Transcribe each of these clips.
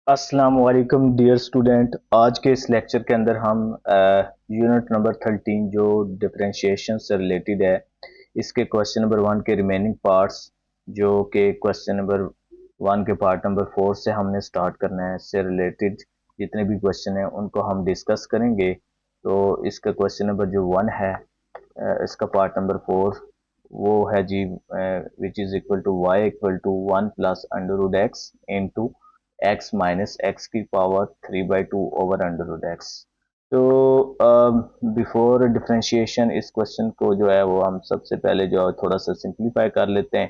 अस्सलाम वालेकुम dear student. आज के इस लेक्चर के अंदर हम यूनिट नंबर 13 जो डिफरेंशिएशन से रिलेटेड है, इसके क्वेश्चन नंबर 1 के रिमेनिंग पार्ट्स जो कि क्वेश्चन नंबर 1 के पार्ट नंबर 4 से हमने स्टार्ट करना है, इससे रिलेटेड जितने भी क्वेश्चन हैं उनको हम डिस्कस करेंगे। तो इसका क्वेश्चन नंबर जो 1 है, इसका पार्ट नंबर 4 वो है g, which is equal to y equal to 1 plus under root x into x minus x की power 3/2 over under root x. तो बिफोर डिफ्रेंशिएशन इस क्वेश्चन को जो है वो हम सबसे पहले जो है थोड़ा सा सिंप्लीफाई कर लेते हैं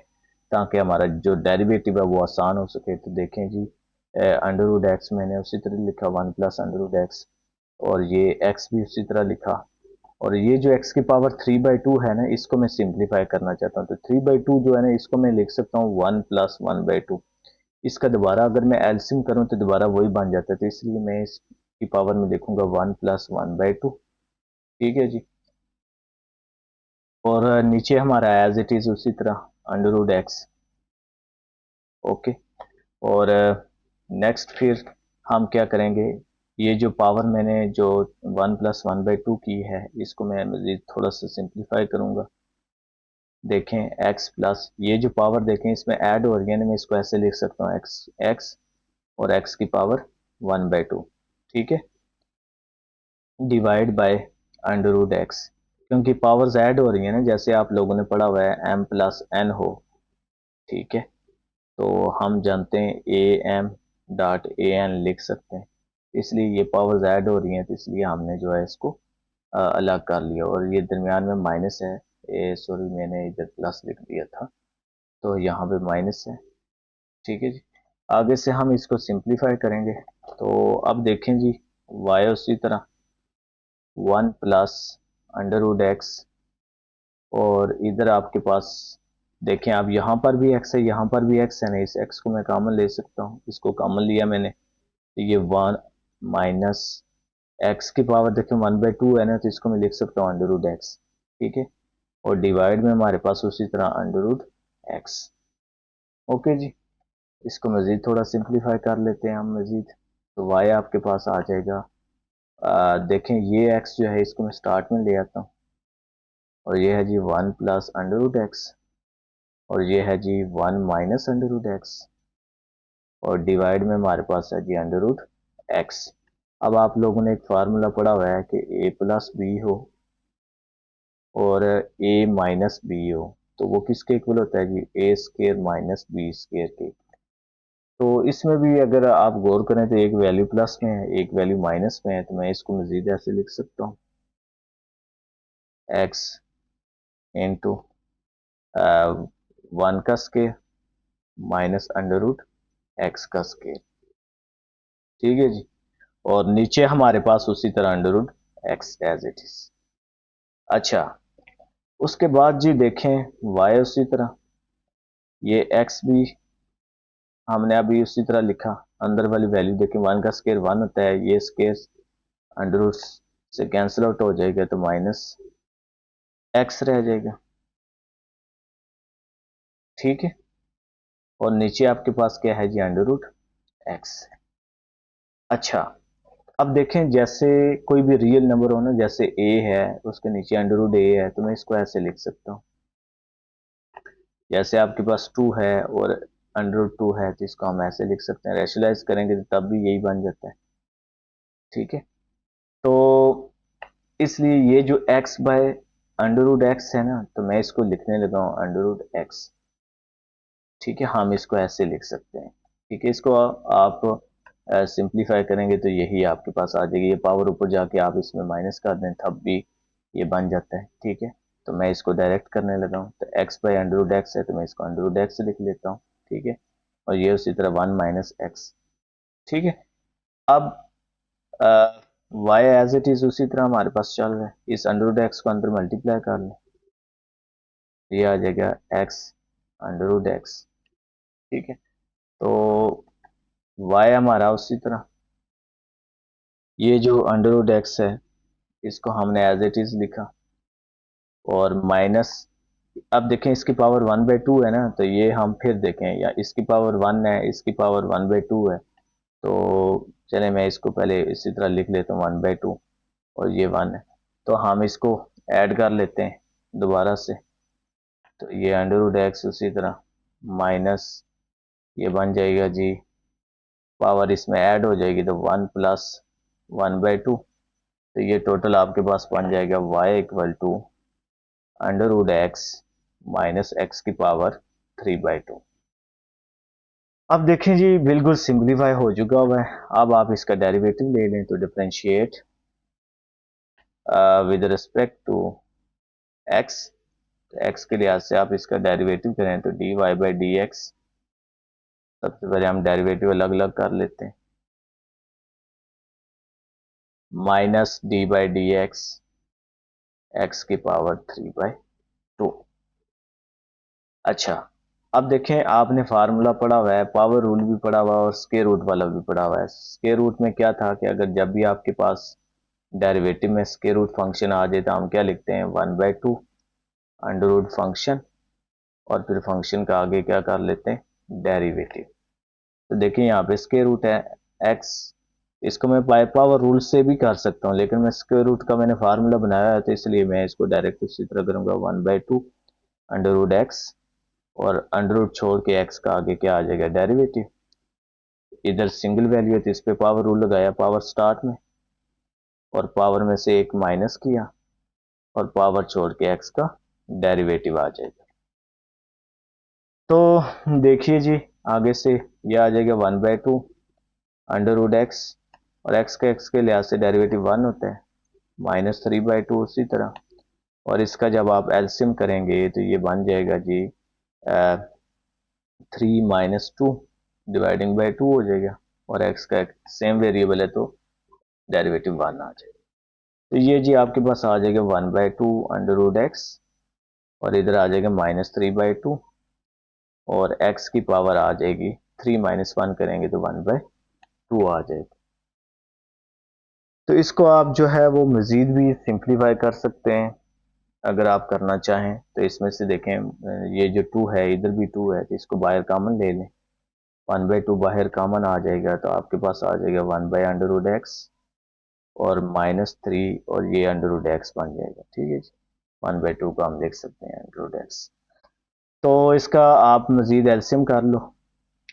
ताकि हमारा जो डेरिवेटिव है वो आसान हो सके। तो देखें जी, अंडर रूट एक्स मैंने उसी तरह लिखा 1 प्लस अंडर रूट एक्स, और ये एक्स भी उसी तरह लिखा, और ये जो x की पावर 3/2 है ना, इसको मैं सिंप्लीफाई करना चाहता हूँ। तो 3/2 जो है ना, इसको मैं लिख सकता हूँ 1 प्लस 1/2। इसका दोबारा अगर मैं एल्सियम करूं तो दोबारा वही बन जाता है, तो इसलिए मैं इसकी पावर में लिखूंगा 1 प्लस 1/2। ठीक है जी। और नीचे हमारा एज इट इज उसी तरह अंडर रूट एक्स। ओके। और नेक्स्ट फिर हम क्या करेंगे, ये जो पावर मैंने जो 1 प्लस 1/2 की है, इसको मैं मजीद थोड़ा सा सिंप्लीफाई करूंगा। देखें x प्लस ये जो पावर देखें इसमें ऐड हो रही है ना, मैं इसको ऐसे लिख सकता हूँ x x और x की पावर 1/2। ठीक है, divide by under root x, क्योंकि पावर्स ऐड हो रही है ना, जैसे आप लोगों ने पढ़ा हुआ है m प्लस n हो। ठीक है, तो हम जानते हैं A M dot A N लिख सकते हैं, इसलिए ये पावर्स ऐड हो रही हैं तो इसलिए हमने जो है इसको अलग कर लिया। और ये दरमियान में माइनस है, सॉरी मैंने इधर प्लस लिख दिया था, तो यहाँ पे माइनस है। ठीक है जी, आगे से हम इसको सिंप्लीफाई करेंगे। तो अब देखें जी, वाई उसी तरह 1 प्लस अंडर रूट एक्स, और इधर आपके पास देखें, अब यहाँ पर भी x है, यहाँ पर भी x है ना, इस x को मैं कॉमन ले सकता हूँ, इसको कॉमन लिया मैंने तो ये 1 माइनस एक्स की पावर देखें 1/2 है ना, तो इसको मैं लिख सकता हूँ अंडर रूट एक्स। ठीक है, और डिवाइड में हमारे पास उसी तरह अंडर रूट एक्स। ओके जी, इसको मज़ीद थोड़ा सिंप्लीफाई कर लेते हैं हम मज़ीद, तो y आपके पास आ जाएगा। देखें ये x जो है इसको मैं स्टार्ट में ले आता हूँ, और ये है जी 1 प्लस अंडर रूट एक्स, और ये है जी 1 माइनस अंडर रूट एक्स, और डिवाइड में हमारे पास है जी अंडर रूट एक्स। अब आप लोगों ने एक फार्मूला पढ़ा हुआ है कि a प्लस बी हो और a माइनस बी हो, तो वो किसके इक्वल होता है जी, ए स्केयर माइनस बी स्केयर के। तो इसमें भी अगर आप गौर करें तो एक वैल्यू प्लस में है, एक वैल्यू माइनस में है, तो मैं इसको मजीद ऐसे लिख सकता हूँ एक्स इंटू 1 का square minus under root x का स्केयर। ठीक है जी, और नीचे हमारे पास उसी तरह under root x as it is. अच्छा, उसके बाद जी देखें वाई उसी तरह, ये एक्स भी हमने अभी उसी तरह लिखा, अंदर वाली वैल्यू देखें 1 का स्केयर 1 होता है, ये स्केयर अंडर रूट से कैंसिल आउट हो जाएगा तो माइनस एक्स रह जाएगा। ठीक है, और नीचे आपके पास क्या है जी, अंडर रूट एक्स। अच्छा, अब देखें जैसे कोई भी रियल नंबर हो ना, जैसे a है उसके नीचे अंडर रूट a है, तो मैं इसको ऐसे लिख सकता हूँ, जैसे आपके पास 2 है और अंडर रूट 2 है, तो इसको हम ऐसे लिख सकते हैं, रेशनलाइज करेंगे तो तब भी यही बन जाता है। ठीक है, तो इसलिए ये जो x by under root x है ना, तो मैं इसको लिखने लगा हूँ अंडर रूट एक्स। ठीक है, हम इसको ऐसे लिख सकते हैं। ठीक है, इसको आप सिंप्लीफाई करेंगे तो यही आपके पास आ जाएगी, ये पावर ऊपर जाके आप इसमें माइनस कर दें तब भी ये बन जाता है। ठीक है, तो मैं इसको डायरेक्ट करने लगा हूँ, तो x by under root x है तो मैं इसको अंडर रूट एक्स लिख लेता हूँ। ठीक है, और ये उसी तरह 1 माइनस एक्स। ठीक है, अब वाई एज इट इज उसी तरह हमारे पास चल रहा है, इस अंडर रूट एक्स को अंदर मल्टीप्लाई कर लें, ये आ जाएगा एक्स अंडर रूट एक्स। ठीक है, तो वाई हमारा उसी तरह, ये जो अंडर रूट एक्स है इसको हमने एज इट इज लिखा, और माइनस, अब देखें इसकी पावर 1/2 है ना, तो ये हम फिर देखें, या इसकी पावर 1 है, इसकी पावर 1/2 है, तो चले मैं इसको पहले इसी तरह लिख लेता हूँ 1/2 और ये 1 है। तो हम इसको ऐड कर लेते हैं दोबारा से। तो ये अंडर रूट एक्स उसी तरह माइनस ये बन जाएगा जी, पावर इसमें ऐड हो जाएगी तो 1 प्लस 1/2। तो ये टोटल आपके पास बन जाएगा y equal to under root x minus x की पावर 3/2। अब देखें जी बिल्कुल सिंप्लीफाई हो चुका हुआ है। अब आप इसका डेरिवेटिव ले लें तो differentiate with respect to x. X के लिहाज से आप इसका डेरिवेटिव करें तो dy बाई डी एक्स। सबसे पहले हम डेरिवेटिव अलग अलग कर लेते हैं। Minus D by d x x की पावर 3/2। अच्छा, अब देखें आपने फार्मूला पढ़ा हुआ है, पावर रूल भी पढ़ा हुआ है और स्क्वायर रूट वाला भी पढ़ा हुआ है। स्क्वायर रूट में क्या था कि अगर जब भी आपके पास डेरिवेटिव में स्क्वायर रूट फंक्शन आ जाए तो हम क्या लिखते हैं 1/2 अंडर रूट फंक्शन और फिर फंक्शन का आगे क्या कर लेते हैं डेरिवेटिव। तो देखिए यहाँ पे स्क्वायर रूट है एक्स, इसको मैं बाय पावर रूल से भी कर सकता हूँ, लेकिन मैं स्क्वायर रूट का मैंने फार्मूला बनाया है तो इसलिए मैं इसको डायरेक्ट उसी तरह करूँगा 1/2 अंडर रूट एक्स और अंडर रूट छोड़ के एक्स का आगे क्या आ जाएगा डेरिवेटिव। इधर सिंगल वैल्यू है तो इस पे पावर रूल लगाया पावर स्टार्ट में और पावर में से एक माइनस किया और पावर छोड़ के एक्स का डेरिवेटिव आ जाएगा। तो देखिए जी आगे से ये आ जाएगा 1/2 अंडर रूट एक्स और एक्स के लिहाज से डेरिवेटिव 1 होता है माइनस 3/2 उसी तरह। और इसका जब आप एलसीएम करेंगे तो ये बन जाएगा जी 3 - 2 डिवाइडिंग बाई 2 हो जाएगा और एक्स का सेम वेरिएबल है तो डेरिवेटिव 1 आ जाएगा। तो ये जी आपके पास आ जाएगा 1/2 अंडर रूट एक्स और इधर आ जाएगा -3/2 और x की पावर आ जाएगी 3 - 1 करेंगे तो 1/2 आ जाएगा। तो इसको आप जो है वो मज़ीद भी सिंप्लीफाई कर सकते हैं अगर आप करना चाहें। तो इसमें से देखें ये जो 2 है इधर भी 2 है तो इसको बाहर कॉमन ले लें, 1/2 बाहर कॉमन आ जाएगा तो आपके पास आ जाएगा 1/√x और -3 और ये √x बन जाएगा। ठीक है जी, 1/2 का हम लिख सकते हैं √x। तो इसका आप मज़ीद एल्सियम कर लो।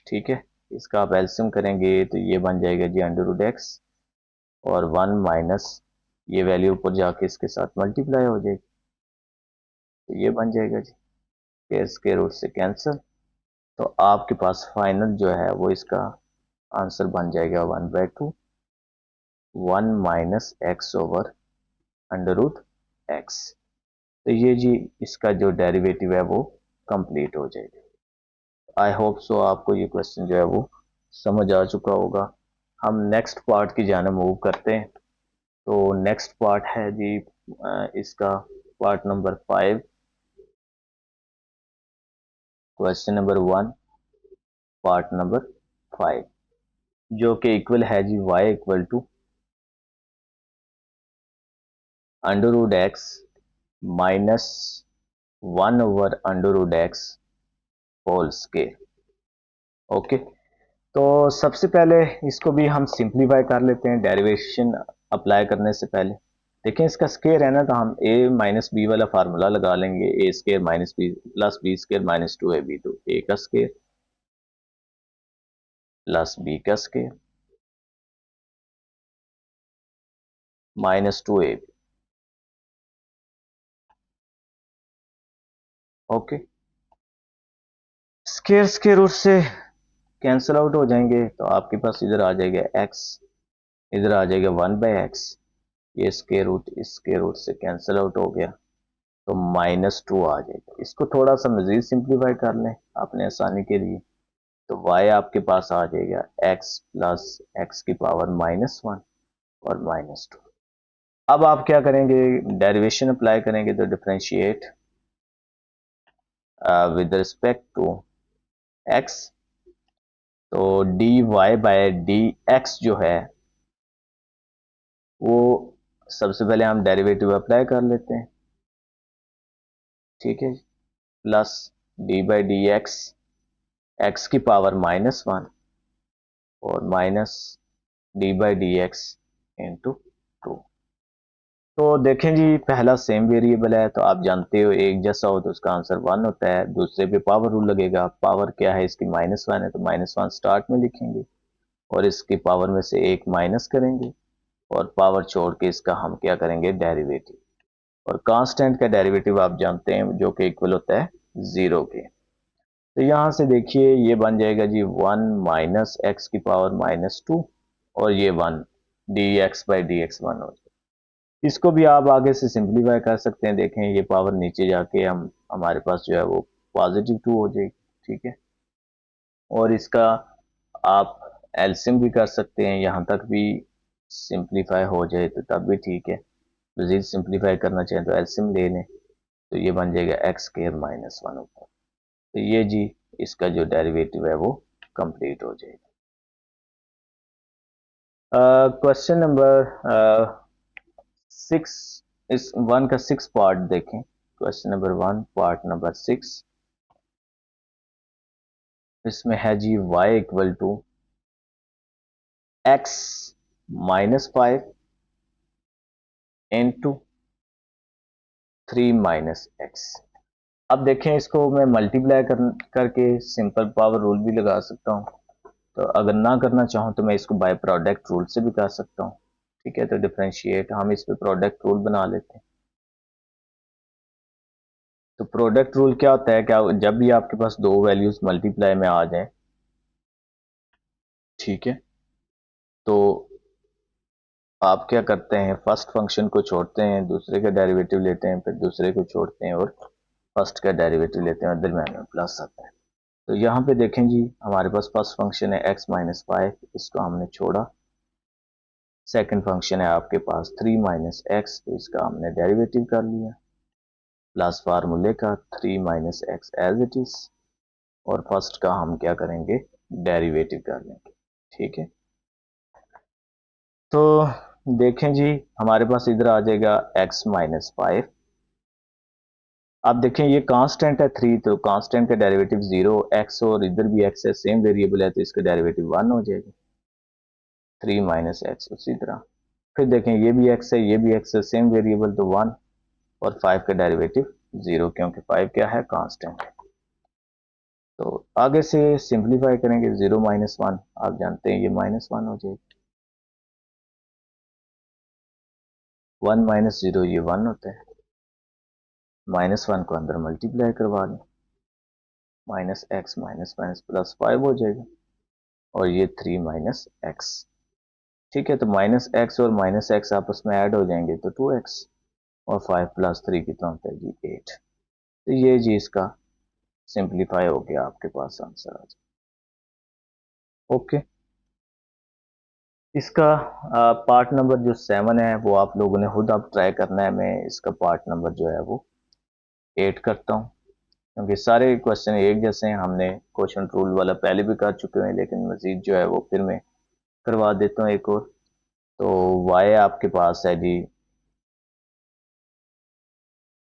ठीक है, इसका आप एल्सियम करेंगे तो ये बन जाएगा जी √x और 1 माइनस ये वैल्यू ऊपर जाके इसके साथ मल्टीप्लाई हो जाएगी तो ये बन जाएगा जी स्क्वायर रूट से कैंसिल। तो आपके पास फाइनल जो है वो इसका आंसर बन जाएगा 1/2 1 minus x over under root x. तो ये जी इसका जो डेरिवेटिव है वो कंप्लीट हो जाएगा। आई होप सो आपको ये क्वेश्चन जो है वो समझ आ चुका होगा। हम नेक्स्ट पार्ट की जाने मूव करते हैं। तो नेक्स्ट पार्ट है जी इसका part number 5 question number 1 part number 5 जो कि इक्वल है जी y equal to under root x minus 1 over under root x whole square. Okay, तो सबसे पहले इसको भी हम सिंप्लीफाई कर लेते हैं डेरिवेशन अप्लाई करने से पहले। देखें इसका स्क्वायर है ना तो हम a माइनस बी वाला फार्मूला लगा लेंगे, a square minus b plus b square minus 2ab। तो a का स्क्वायर प्लस b का square minus 2ab। Okay, square square root से कैंसिल आउट हो जाएंगे तो आपके पास इधर आ जाएगा x, इधर आ जाएगा 1/x। ये स्क्वायर रूट इस स्क्वायर रूट से कैंसिल आउट हो गया तो -2 आ जाएगा। इसको थोड़ा सा मजीद सिंप्लीफाई कर लें अपने आसानी के लिए तो y आपके पास आ जाएगा x प्लस एक्स की पावर -1 और -2। अब आप क्या करेंगे डेरिवेशन अप्लाई करेंगे तो differentiate with respect to x। तो dy बाय डी एक्स जो है वो सबसे पहले हम डेरिवेटिव अप्लाई कर लेते हैं। ठीक है, plus D by d x x की पावर -1 और minus D by d x into two. तो देखें जी, पहला सेम वेरिएबल है तो आप जानते हो एक जैसा हो तो उसका आंसर 1 होता है। दूसरे पे पावर रूल लगेगा, पावर क्या है इसकी -1 है तो -1 स्टार्ट में लिखेंगे और इसकी पावर में से एक माइनस करेंगे और पावर छोड़ के इसका हम क्या करेंगे, डेरिवेटिव। और कांस्टेंट का डेरिवेटिव आप जानते हैं जो कि इक्वल होता है 0 के। तो यहाँ से देखिए ये बन जाएगा जी 1 माइनस एक्स की पावर -2 और ये 1 D x by d x 1 हो जाए। इसको भी आप आगे से सिंप्लीफाई कर सकते हैं। देखें ये पावर नीचे जाके हम हमारे पास जो है वो +2 हो जाएगी, ठीक है। और इसका आप एलसीएम भी कर सकते हैं, यहाँ तक भी सिंप्लीफाई हो जाए तो तब भी ठीक है। मजीद सिंप्लीफाई करना चाहें तो एलसीएम ले लें तो ये बन जाएगा एक्स स्क्वायर -1 ऊपर। तो ये जी इसका जो डेरिवेटिव है वो कंप्लीट हो जाएगा। क्वेश्चन नंबर 6, इस 1 का 6 पार्ट देखें। क्वेश्चन नंबर 1 पार्ट नंबर 6, इसमें है जी y equal to x -5 into 3 minus x. अब देखें इसको मैं मल्टीप्लाई करके सिंपल पावर रूल भी लगा सकता हूँ। तो अगर ना करना चाहूँ तो मैं इसको बाय प्रोडक्ट रूल से भी कर सकता हूँ, ठीक है। तो डिफरेंशिएट हम इस पे प्रोडक्ट रूल बना लेते हैं। तो प्रोडक्ट रूल क्या होता है, क्या जब भी आपके पास दो वैल्यूज मल्टीप्लाई में आ जाए, ठीक है, तो आप क्या करते हैं, फर्स्ट फंक्शन को छोड़ते हैं, दूसरे का डेरिवेटिव लेते हैं, फिर दूसरे को छोड़ते हैं और फर्स्ट का डेरिवेटिव लेते हैं और दरम्यान में प्लस आता है। तो यहाँ पे देखें जी हमारे पास फर्स्ट फंक्शन है x -5, इसको हमने छोड़ा। सेकंड फंक्शन है आपके पास 3 माइनस एक्स, तो इसका हमने डेरिवेटिव कर लिया प्लस फार्मूले का 3 minus x as it is, और फर्स्ट का हम क्या करेंगे, डेरिवेटिव कर लेंगे, ठीक है। तो देखें जी हमारे पास इधर आ जाएगा x -5। अब देखें ये कांस्टेंट है 3, तो कांस्टेंट का डेरिवेटिव 0, x और इधर भी x है, सेम वेरिएबल है तो इसका डेरिवेटिव 1 हो जाएगा, 3 माइनस एक्स। उसी तरह फिर देखें ये भी x है, ये भी x है, सेम वेरिएबल तो 1, और 5 का डेरिवेटिव 0 क्योंकि 5 क्या है, कांस्टेंट है। तो आगे से सिंप्लीफाई करेंगे, 0 -1 आप जानते हैं ये -1 हो जाएगा, 1 - 0 ये 1 होता है, -1 को अंदर मल्टीप्लाई करवा लें, माइनस एक्स माइनस माइनस +5 हो जाएगा, और ये 3 माइनस एक्स, ठीक है। तो माइनस एक्स और माइनस एक्स आपस में ऐड हो जाएंगे तो 2x, और 5 + 3 कितना होता है जी 8। तो ये जी इसका सिंप्लीफाई हो गया, आपके पास आंसर आ जाए। ओके, इसका पार्ट नंबर जो 7 है वो आप लोगों ने खुद आप ट्राई करना है। मैं इसका पार्ट नंबर जो है वो 8 करता हूँ, क्योंकि सारे क्वेश्चन एक जैसे हैं। हमने क्वेश्चन रूल वाला पहले भी कर चुके हैं, लेकिन मजीद जो है वो फिर मैं करवा देता हूँ एक और। तो y आपके पास है जी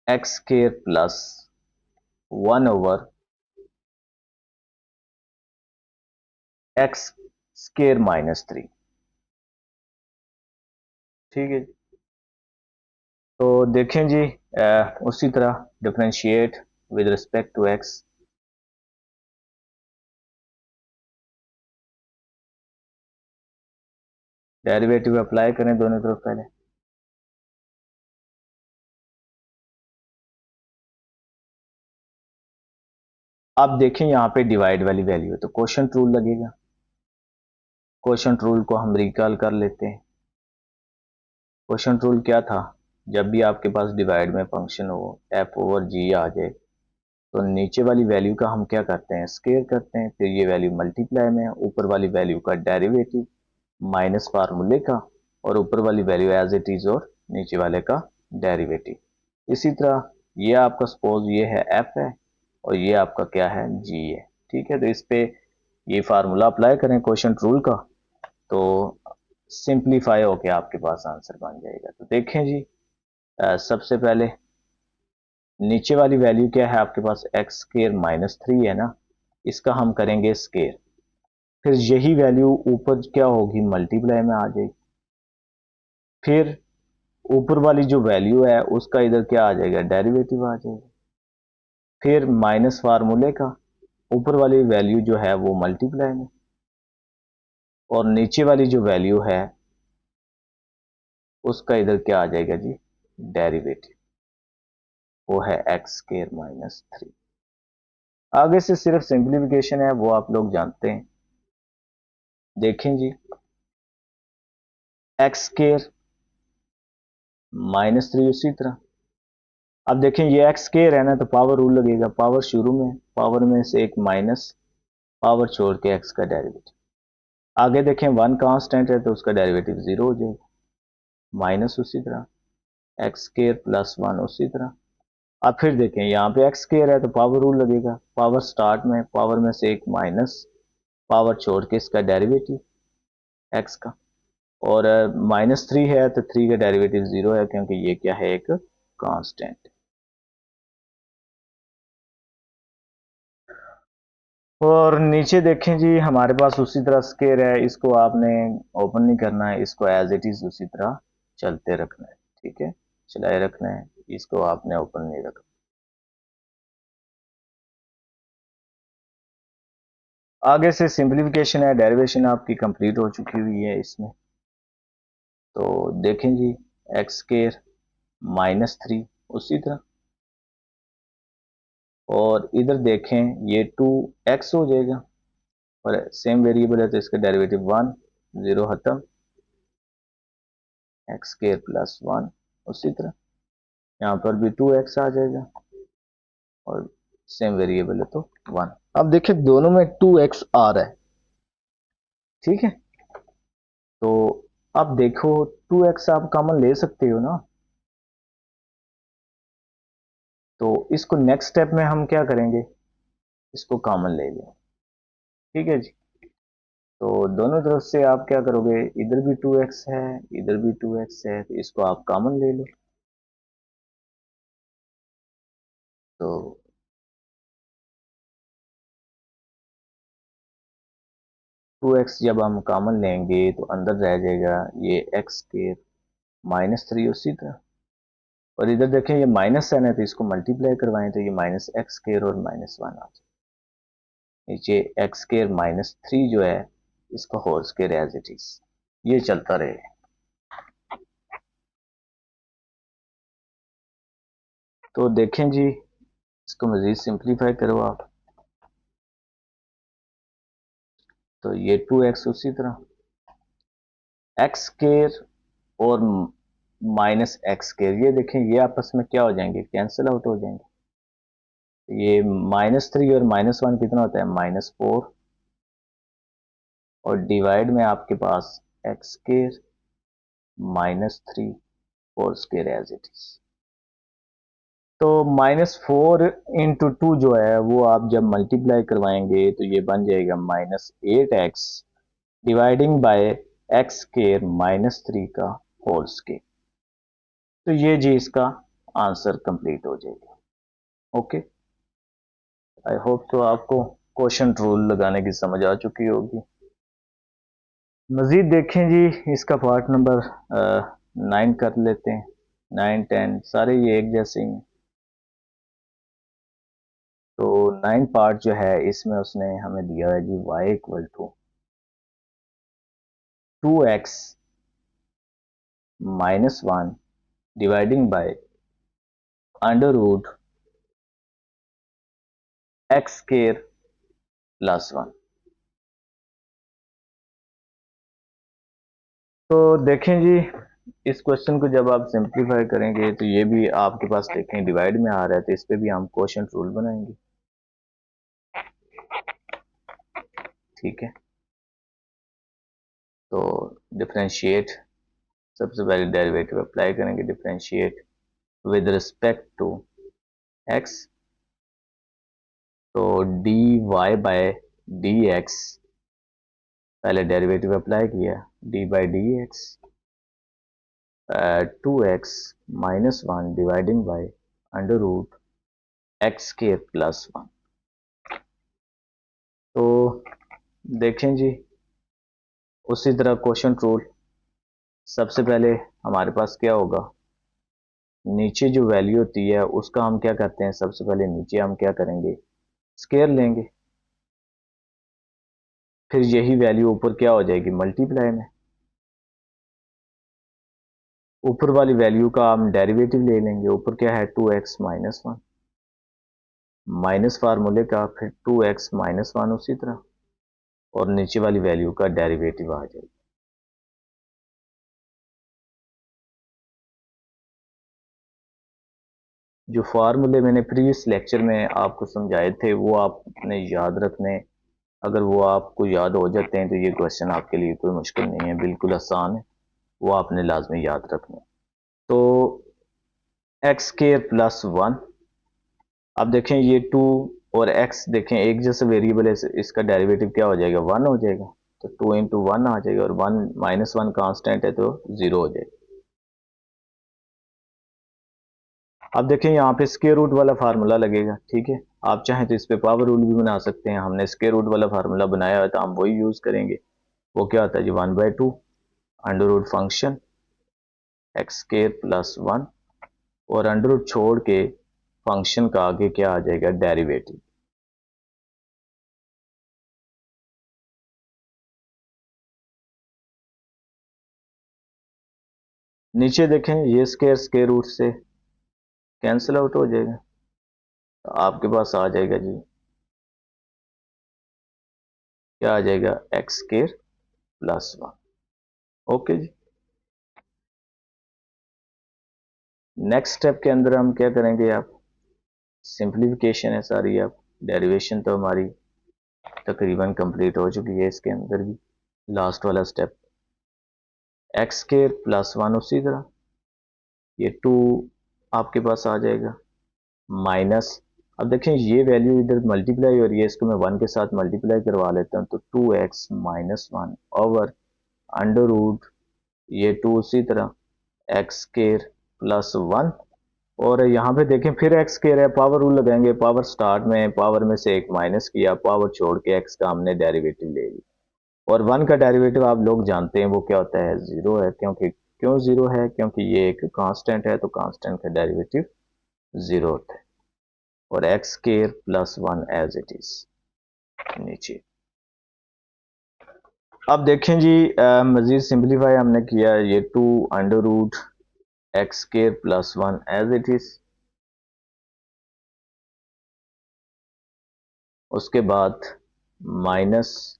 x square plus 1 over x square -3, ठीक है। तो देखें जी उसी तरह differentiate with respect to x. Derivative apply करें दोनों तरफ पहले। आप देखें यहाँ पे डिवाइड वाली वैल्यू है तो क्वोशंट रूल लगेगा। क्वोशंट रूल को हम रिकॉल कर लेते हैं। क्वोशंट रूल क्या था, जब भी आपके पास डिवाइड में फंक्शन हो f/g आ जाए तो नीचे वाली वैल्यू का हम क्या करते हैं, स्क्वायर करते हैं, फिर ये वैल्यू मल्टीप्लाई में, ऊपर वाली वैल्यू का डेरिवेटिव माइनस फार्मूले का, और ऊपर वाली वैल्यू एज इट इज और नीचे वाले का डेरिवेटिव। इसी तरह ये आपका सपोज ये है f है और ये आपका क्या है, g है, ठीक है। तो इस पे ये फार्मूला अप्लाई करें क्वोशंट रूल का, तो सिंप्लीफाई होके आपके पास आंसर बन जाएगा। तो देखें जी सबसे पहले नीचे वाली वैल्यू क्या है आपके पास, एक्स स्क्वायर -3 है ना, इसका हम करेंगे स्क्वायर। फिर यही वैल्यू ऊपर क्या होगी, मल्टीप्लाई में आ जाएगी। फिर ऊपर वाली जो वैल्यू है उसका इधर क्या आ जाएगा, डेरिवेटिव आ जाएगा। फिर माइनस फार्मूले का ऊपर वाली वैल्यू जो है वो मल्टीप्लाई में, और नीचे वाली जो वैल्यू है उसका इधर क्या आ जाएगा जी, डेरिवेटिव, वो है एक्स स्क्वायर माइनस 3। आगे से सिर्फ सिंप्लीफिकेशन है, वो आप लोग जानते हैं। देखें जी, एक्स स्क्वायर माइनस 3 उसी तरह। अब देखें ये एक्स स्क्वायर है ना, तो पावर रूल लगेगा, पावर शुरू में, पावर में से एक माइनस, पावर छोड़ के एक्स का डेरिवेटिव। आगे देखें वन कांस्टेंट है तो उसका डेरिवेटिव 0 हो जाएगा, माइनस उसी तरह एक्स स्क्वायर प्लस 1 उसी तरह। अब फिर देखें यहाँ पे एक्स स्क्वायर है तो पावर रूल लगेगा, पावर स्टार्ट में, पावर में से एक माइनस, पावर छोड़ के इसका डेरिवेटिव एक्स का, और -3 है तो 3 का डेरिवेटिव 0 है, क्योंकि ये क्या है, एक कांस्टेंट। और नीचे देखें जी, हमारे पास उसी तरह स्क्वायर है, इसको आपने ओपन नहीं करना है, इसको एज इट इज उसी तरह चलते रखना है, ठीक है, चलाए रखना है, इसको आपने ओपन नहीं रखना। आगे से सिंप्लीफिकेशन है, डेरिवेशन आपकी कंप्लीट हो चुकी हुई है इसमें। तो देखें जी, एक्स स्क्वायर -3 उसी तरह, और इधर देखें ये 2x हो जाएगा, और सेम वेरिएबल है तो इसका डेरिवेटिव 1, 0 खत्म, एक्स स्क्वायर प्लस 1 उसी तरह, यहाँ पर भी 2x आ जाएगा, और सेम वेरिएबल है तो 1। अब देखिए दोनों में 2x आ रहा है, ठीक है। तो अब देखो 2x आप कॉमन ले सकते हो ना, तो इसको नेक्स्ट स्टेप में हम क्या करेंगे, इसको कॉमन ले लें, ठीक है जी। तो दोनों तरफ से आप क्या करोगे, इधर भी 2x है, इधर भी 2x है, तो इसको आप कॉमन ले लो। तो 2x जब हम कॉमन लेंगे तो अंदर रह जाएगा ये एक्स स्क्वायर -3 उसी तरह, और इधर देखें ये माइनस है ना, तो इसको मल्टीप्लाई करवाएं तो ये -x² और -1 आ जाए, नीचे x² -3 जो है इसका whole square as it is, ये चलता रहे। तो देखें जी, इसको मजीद सिंप्लीफाई करो आप, तो ये 2x उसी तरह, x² और -x², ये देखें ये आपस में क्या हो जाएंगे, कैंसिल आउट हो जाएंगे। ये -3 और -1 कितना होता है, -4, और डिवाइड में आपके पास x² -3 whole square as it is. तो -4 इंटू 2 जो है वो आप जब मल्टीप्लाई करवाएंगे तो ये बन जाएगा -8x डिवाइडिंग बाय x² -3 का होल स्क्वायर। तो ये जी इसका आंसर कंप्लीट हो जाएगा। ओके, आई होप तो आपको क्वेश्चन रूल लगाने की समझ आ चुकी होगी। मजीद देखें जी, इसका पार्ट नंबर 9 कर लेते हैं, 9 10 सारे ये एक जैसे ही हैं। तो 9 पार्ट जो है इसमें उसने हमें दिया है जी y equal to 2x -1 dividing by under root x² plus 1। तो देखें जी, इस क्वेश्चन को जब आप सिंप्लीफाई करेंगे तो ये भी आपके पास देखें डिवाइड में आ रहा है, तो इस पे भी हम क्वेश्चन रूल बनाएंगे, ठीक है। तो डिफरेंशिएट, सबसे पहले डेरिवेटिव अप्लाई करेंगे, differentiate with respect to x, तो dy बाय dx, पहले डेरिवेटिव अप्लाई किया, d by d x 2x -1 dividing by under root x² plus 1। तो देखें जी, उसी तरह क्वेश्चन रूल, सबसे पहले हमारे पास क्या होगा, नीचे जो वैल्यू होती है उसका हम क्या करते हैं, सबसे पहले नीचे हम क्या करेंगे, स्केयर लेंगे, फिर यही वैल्यू ऊपर क्या हो जाएगी, मल्टीप्लाई में, ऊपर वाली वैल्यू का हम डेरिवेटिव ले लेंगे, ऊपर क्या है 2x-1 माइनस फार्मूले का, फिर 2x-1 उसी तरह, और नीचे वाली वैल्यू का डेरिवेटिव आ जाएगा। जो फार्मूले मैंने प्रीवियस लेक्चर में आपको समझाए थे वो आपने याद रखने, अगर वो आपको याद हो जाते हैं तो ये क्वेश्चन आपके लिए कोई मुश्किल नहीं है, बिल्कुल आसान है, वो आपने लाजमी याद रखना। तो x²+1, अब देखें ये 2 और x देखें एक जैसे वेरिएबल है, इसका डेरिवेटिव क्या हो जाएगा, 1 हो जाएगा, तो 2 इंटू 1 आ जाएगा, और 1 - 1 कांस्टेंट है तो 0 हो जाएगा। अब देखें यहाँ पे स्क्वायर रूट वाला फार्मूला लगेगा, ठीक है, आप चाहें तो इस पे पावर रूल भी बना सकते हैं, हमने स्क्वायर रूट वाला फार्मूला बनाया है तो हम वही यूज करेंगे। वो क्या होता है जी, 1/2 अंडर रूट फंक्शन x²+1, और अंडर रूट छोड़ के फंक्शन का आगे क्या आ जाएगा, डेरिवेटिव। नीचे देखें ये स्क्वायर स्क्वायर रूट से कैंसिल आउट हो जाएगा, तो आपके पास आ जाएगा जी, क्या आ जाएगा, x²+1। ओके जी, नेक्स्ट स्टेप के अंदर हम क्या करेंगे, आप सिंप्लीफिकेशन है सारी, आप डेरिवेशन तो हमारी तकरीबन कंप्लीट हो चुकी है, इसके अंदर भी लास्ट वाला स्टेप, x²+1 उसी तरह, ये 2 आपके पास आ जाएगा, माइनस, अब देखें ये वैल्यू इधर मल्टीप्लाई हो रही है, इसको मैं 1 के साथ मल्टीप्लाई करवा लेता हूँ, तो 2x-1 ओवर अंडर रूट, ये 2 उसी तरह x²+1, और यहाँ पे देखें फिर x² है, पावर रूल लगाएंगे, पावर स्टार्ट में पावर में से एक माइनस किया, पावर छोड़ के x का हमने डेरिवेटिव ले लिया, और 1 का डेरिवेटिव आप लोग जानते हैं वो क्या होता है, 0 है, क्योंकि क्यों 0 है, क्योंकि ये एक कांस्टेंट है, तो कांस्टेंट का डेरिवेटिव 0 होता है, और x²+1 एज इट इज नीचे। अब देखें जी, मजीद सिंप्लीफाई हमने किया, ये 2 under root x²+1 as it is, उसके बाद minus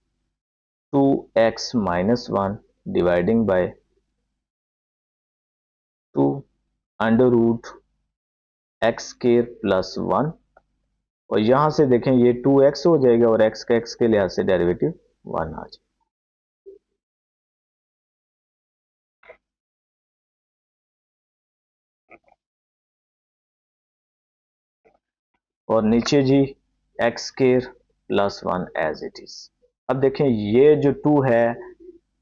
2x-1 dividing by 2 under root x²+1, और यहां से देखें ये 2x हो जाएगा, और x का x के लिहाज से डेरिवेटिव 1 आ जाएगा, और नीचे जी x²+1 एज इट इज। अब देखें ये जो 2 है,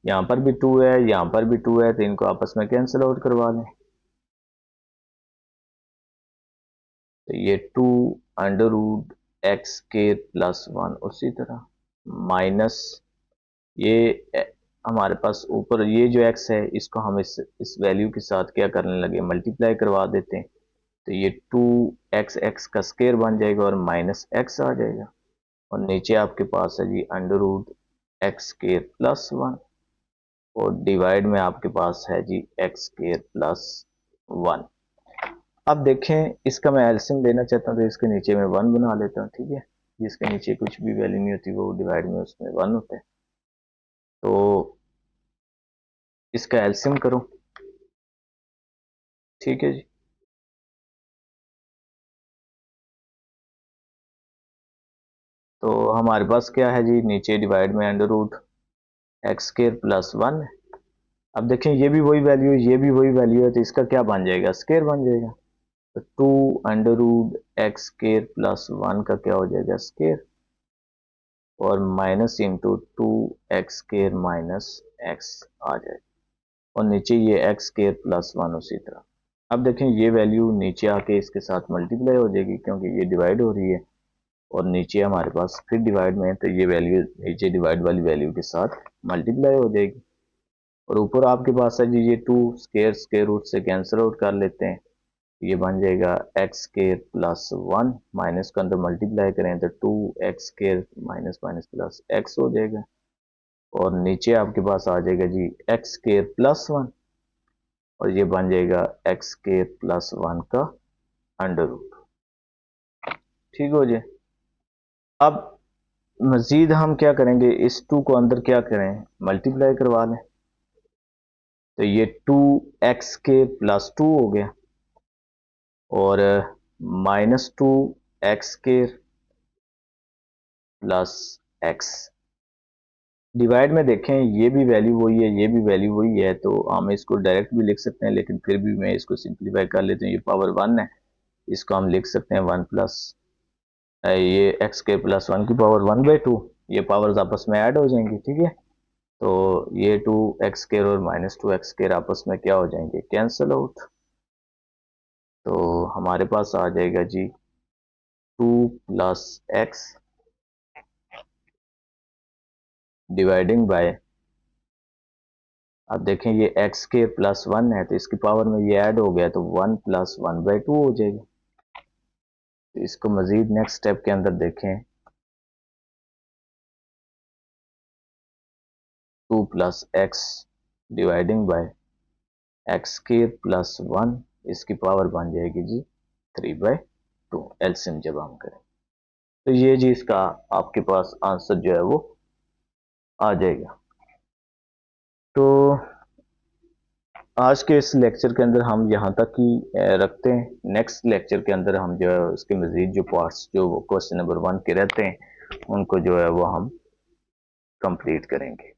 यहां पर भी 2 है, यहां पर भी 2 है, तो इनको आपस में कैंसिल आउट करवा लें, तो ये 2 अंडर रूट x²+1 उसी तरह, माइनस ये हमारे पास ऊपर ये जो x है इसको हम इस वैल्यू के साथ क्या करने लगे, मल्टीप्लाई करवा देते हैं, तो ये 2x का स्क्वायर बन जाएगा और माइनस x आ जाएगा, और नीचे आपके पास है जी अंडर रूट x²+1, और डिवाइड में आपके पास है जी x²+1। अब देखें इसका मैं एलसीएम लेना चाहता हूँ, तो इसके नीचे में 1 बना लेता हूँ, ठीक है, जिसके नीचे कुछ भी वैल्यू नहीं होती वो डिवाइड में उसमें 1 होता है, तो इसका एलसीएम करो, ठीक है जी, तो हमारे पास क्या है जी, नीचे डिवाइड में अंडर रूट x²+1, अब देखें ये भी वही वैल्यू है, ये भी वही वैल्यू है, तो इसका क्या बन जाएगा, स्क्वायर बन जाएगा, तो 2 अंडर रूट x²+1 का क्या हो जाएगा, स्क्वायर, और माइनस इंटू 2x²-x आ जाएगा, और नीचे ये x²+1 उसी तरह। अब देखें ये वैल्यू नीचे आके इसके साथ मल्टीप्लाई हो जाएगी, क्योंकि ये डिवाइड हो रही है, और नीचे हमारे पास फिर डिवाइड में है, तो ये वैल्यू नीचे डिवाइड वाली वैल्यू के साथ मल्टीप्लाई हो जाएगी। और ऊपर आपके पास है जी ये 2 स्केयर रूट से कैंसिल आउट कर लेते हैं, ये बन जाएगा एक्स स्केयर प्लस 1, माइनस का अंदर मल्टीप्लाई करें तो 2x square minus minus plus x हो जाएगा। और नीचे आपके पास आ जाएगा जी एक्स स्केयर प्लस 1, और ये बन जाएगा एक्स स्केयर प्लस 1 का अंडर रूट। ठीक हो जाए। अब मजीद हम क्या करेंगे, इस 2 को अंदर क्या करें, मल्टीप्लाई करवा लें, तो ये 2x स्केयर प्लस 2 हो गया, और -2x square plus x। Divide में देखें ये भी वैल्यू वही है, ये भी वैल्यू वही है, तो हम इसको डायरेक्ट भी लिख सकते हैं, लेकिन फिर भी मैं इसको सिंप्लीफाई कर लेता हूँ। ये पावर 1 है, इसको हम लिख सकते हैं 1 प्लस ये एक्स के प्लस 1 की पावर 1/2, ये पावर्स आपस में ऐड हो जाएंगी। ठीक है, तो ये 2x स्केयर और -2x स्केयर आपस में क्या हो जाएंगे, कैंसिल आउट। तो हमारे पास आ जाएगा जी 2 प्लस एक्स डिवाइडिंग बाय, अब देखें ये x के प्लस 1 है, तो इसकी पावर में ये ऐड हो गया, तो 1 प्लस 1/2 हो जाएगी। तो इसको मजीद नेक्स्ट स्टेप के अंदर देखें, 2 plus x dividing by x square plus 1, इसकी पावर बन जाएगी जी 3/2, एलसीएम जब हम करें तो ये जी इसका आपके पास आंसर जो है वो आ जाएगा। तो आज के इस लेक्चर के अंदर हम यहाँ तक ही रखते हैं। नेक्स्ट लेक्चर के अंदर हम जो है उसके मजीद जो पार्ट्स जो क्वेश्चन नंबर 1 के रहते हैं उनको जो है वो हम कंप्लीट करेंगे।